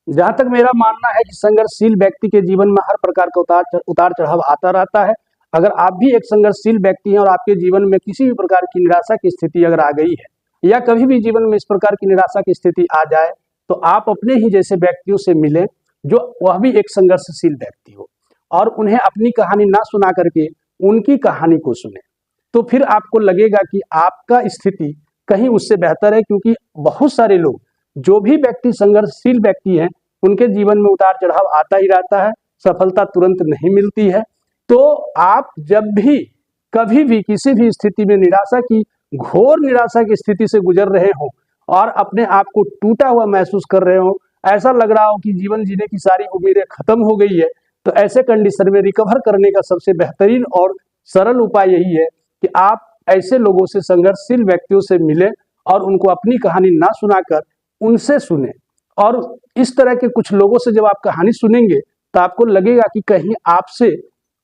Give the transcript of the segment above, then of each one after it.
जहां तक मेरा मानना है कि संघर्षशील व्यक्ति के जीवन में हर प्रकार का उतार चढ़ाव आता रहता है। अगर आप भी एक संघर्षशील व्यक्ति हैं और आपके जीवन में किसी भी प्रकार की निराशा की स्थिति अगर आ गई है या कभी भी जीवन में इस प्रकार की निराशा की स्थिति आ जाए, तो आप अपने ही जैसे व्यक्तियों से मिलें जो वह भी एक संघर्षशील व्यक्ति हो, और उन्हें अपनी कहानी ना सुना करके उनकी कहानी को सुने, तो फिर आपको लगेगा कि आपका स्थिति कहीं उससे बेहतर है। क्योंकि बहुत सारे लोग, जो भी व्यक्ति संघर्षशील व्यक्ति हैं, उनके जीवन में उतार चढ़ाव आता ही रहता है, सफलता तुरंत नहीं मिलती है। तो आप जब भी कभी भी किसी भी स्थिति में निराशा की, घोर निराशा की स्थिति से गुजर रहे हो और अपने आप को टूटा हुआ महसूस कर रहे हो, ऐसा लग रहा हो कि जीवन जीने की सारी उम्मीदें खत्म हो गई है, तो ऐसे कंडीशन में रिकवर करने का सबसे बेहतरीन और सरल उपाय यही है कि आप ऐसे लोगों से, संघर्षशील व्यक्तियों से मिलें और उनको अपनी कहानी ना सुनाकर उनसे सुने। और इस तरह के कुछ लोगों से जब आप कहानी सुनेंगे तो आपको लगेगा कि कहीं आपसे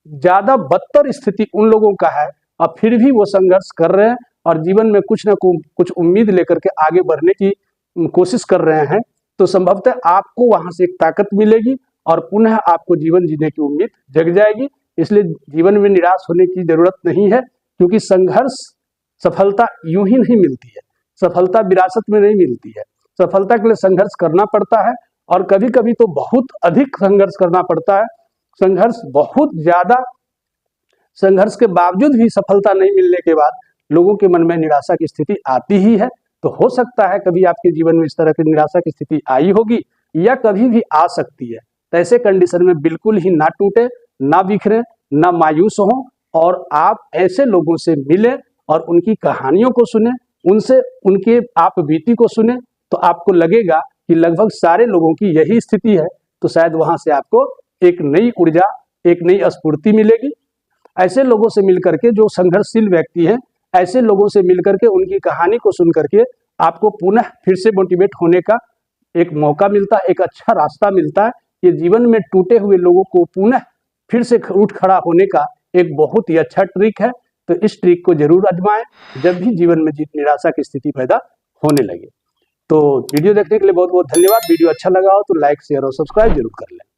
ज्यादा बदतर स्थिति उन लोगों का है और फिर भी वो संघर्ष कर रहे हैं और जीवन में कुछ ना कुछ उम्मीद लेकर के आगे बढ़ने की कोशिश कर रहे हैं। तो संभवतः आपको वहां से एक ताकत मिलेगी और पुनः आपको जीवन जीने की उम्मीद जग जाएगी। इसलिए जीवन में निराश होने की जरूरत नहीं है, क्योंकि संघर्ष, सफलता यूं ही नहीं मिलती है, सफलता विरासत में नहीं मिलती है। सफलता के लिए संघर्ष करना पड़ता है और कभी कभी तो बहुत अधिक संघर्ष करना पड़ता है। संघर्ष, बहुत ज्यादा संघर्ष के बावजूद भी सफलता नहीं मिलने के बाद लोगों के मन में निराशा की स्थिति आती ही है। तो हो सकता है कभी आपके जीवन में इस तरह की निराशा की स्थिति आई होगी या कभी भी आ सकती है। तो ऐसे कंडीशन में बिल्कुल ही ना टूटे, ना बिखरे, ना मायूस हो, और आप ऐसे लोगों से मिले और उनकी कहानियों को सुने, उनसे उनके आप बीती को सुने, तो आपको लगेगा कि लगभग सारे लोगों की यही स्थिति है। तो शायद वहां से आपको एक नई ऊर्जा, एक नई स्फूर्ति मिलेगी। ऐसे लोगों से मिलकर के, जो संघर्षशील व्यक्ति हैं, ऐसे लोगों से मिलकर के उनकी कहानी को सुन करके आपको पुनः फिर से मोटिवेट होने का एक मौका मिलता है, एक अच्छा रास्ता मिलता है। ये जीवन में टूटे हुए लोगों को पुनः फिर से उठ खड़ा होने का एक बहुत ही अच्छा ट्रिक है। तो इस ट्रिक को जरूर आजमाएं जब भी जीवन में निराशा की स्थिति पैदा होने लगे। तो वीडियो देखने के लिए बहुत बहुत धन्यवाद। वीडियो अच्छा लगा हो तो लाइक, शेयर और सब्सक्राइब जरूर कर लें।